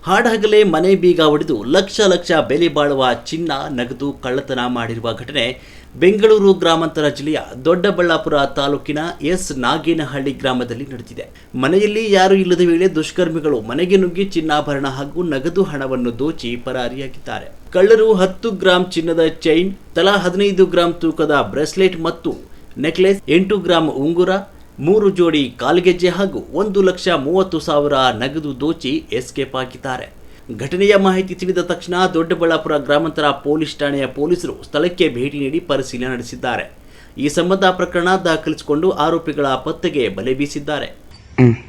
ಹಾಡಹಗಲೇ ಮನೆ ಬೀಗ ಒಡೆದು ಲಕ್ಷ ಲಕ್ಷ ಬೆಲೆ ಬಾಳುವ ಚಿನ್ನ ನಗದು ಕಳ್ಳತನ ಮಾಡಿರುವ ಘಟನೆ ಬೆಂಗಳೂರು ಗ್ರಾಮಾಂತರ ಜಿಲ್ಲೆಯ ದೊಡ್ಡಬಳ್ಳಾಪುರ ತಾಲೂಕಿನ ಎಸ್ ನಾಗೇನಹಳ್ಳಿ ಗ್ರಾಮದಲ್ಲಿ ನಡೆದಿದೆ. ಮನೆಯಲ್ಲಿ ಯಾರೂ ಇಲ್ಲದ ವೇಳೆ ದುಷ್ಕರ್ಮಿಗಳು ಮನೆಗೆ ನುಗ್ಗಿ ಚಿನ್ನಾಭರಣ ಹಾಗೂ ನಗದು ಹಣವನ್ನು ದೋಚಿ ಪರಾರಿಯಾಗಿದ್ದಾರೆ. ಕಳ್ಳರು 10 ಗ್ರಾಂ ಚಿನ್ನದ ಚೈನ್, ತಲಾ 15 ಗ್ರಾಂ ತೂಕದ ಬ್ರೇಸ್ಲೆಟ್ ಮತ್ತು ನೆಕ್ಲೆಸ್, 8 ಗ್ರಾಂ ಉಂಗುರ, 3 ಜೋಡಿ ಕಾಲ್ಗೆಜ್ಜೆ ಹಾಗೂ 1,30,000 ನಗದು ದೋಚಿ ಎಸ್ಕೇಪ್ ಆಗಿದ್ದಾರೆ. ಘಟನೆಯ ಮಾಹಿತಿ ತಿಳಿದ ತಕ್ಷಣ ದೊಡ್ಡಬಳ್ಳಾಪುರ ಗ್ರಾಮಾಂತರ ಪೊಲೀಸ್ ಠಾಣೆಯ ಪೊಲೀಸರು ಸ್ಥಳಕ್ಕೆ ಭೇಟಿ ನೀಡಿ ಪರಿಶೀಲನೆ ನಡೆಸಿದ್ದಾರೆ. ಈ ಸಂಬಂಧ ಪ್ರಕರಣ ದಾಖಲಿಸಿಕೊಂಡು ಆರೋಪಿಗಳ ಪತ್ತೆಗೆ ಬಲೆ ಬೀಸಿದ್ದಾರೆ.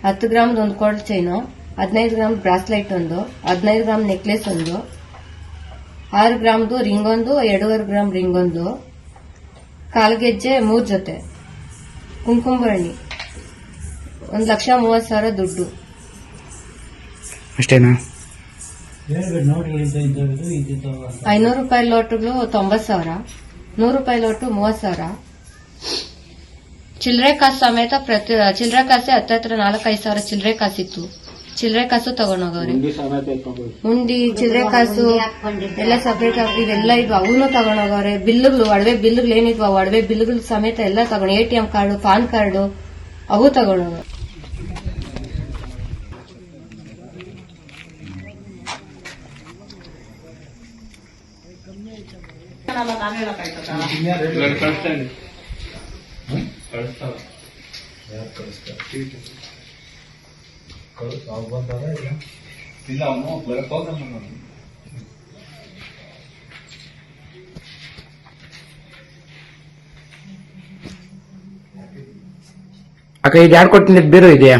10 ಗ್ರಾಮ್ ಒಂದು ಗೋಲ್ಡ್ ಚೈನು, 15 ಗ್ರಾಮ್ ಬ್ರಾಸ್ಲೆಟ್ ಒಂದು, 15 ಗ್ರಾಮ್ ನೆಕ್ಲೆಸ್ ಒಂದು, 6 ಗ್ರಾಮ್ದು ರಿಂಗ್ ಒಂದು, 2.5 ಗ್ರಾಮ್ ರಿಂಗ್ ಒಂದು, ಕಾಲ್ಗೆಜ್ಜೆ 3 ಜೊತೆ, ಕುಂಕುಮಭರಣಿ, 1,30,000 ದುಡ್ಡು. ಅಷ್ಟೇನಾ? 500 ರೂಪಾಯಿ ಲೋಟುಗಳು 90,000, 100 ರೂಪಾಯಿ ಲೋಟು 30,000, ಚಿಲ್ಲರೆ ಕಾಸು ಸಮೇತ ಚಿಲ್ಲರೆ ಕಾಸೆ ಹತ್ತಿರ 4-5 ಸಾವಿರ ಚಿಲ್ಲರೆ ಕಾಸಿತ್ತು. ಚಿಲ್ಲರೆ ಕಾಸು ತಗೊಂಡೋಗವ್ರೆ. ಉಂಡಿ ಚಿಲ್ಲರೆ ಕಾಸು ಎಲ್ಲ ಸಪರೇಟ್ ಇವೆಲ್ಲ ಇದ್ವು, ಅವನು ತಗೊಂಡೋಗವ್ರೆ. ಬಿಲ್లుಗಳು, ಒಡವೆ ಬಿಲ್లుಗಳು ಏನಿದ್ವು, ಒಡವೆ ಬಿಲ್లుಗಳು ಸಮೇತ ಎಲ್ಲ ತಗೊಂಡು, ATM ಕಾರ್ಡು, ಪಾನ್ ಕಾರ್ಡು ಅವು ತಗೊಂಡೋಗ. ಅಕ್ಕ, ಇದು ಯಾರು ಕೊಟ್ಟಿದ್ದ ಬೇರೆ ಇದೆಯಾ?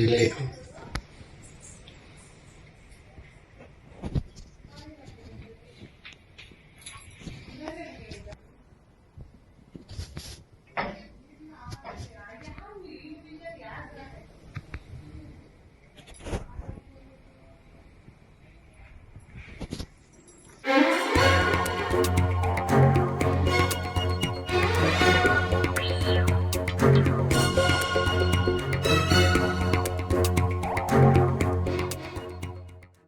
ಇಲ್ಲಿ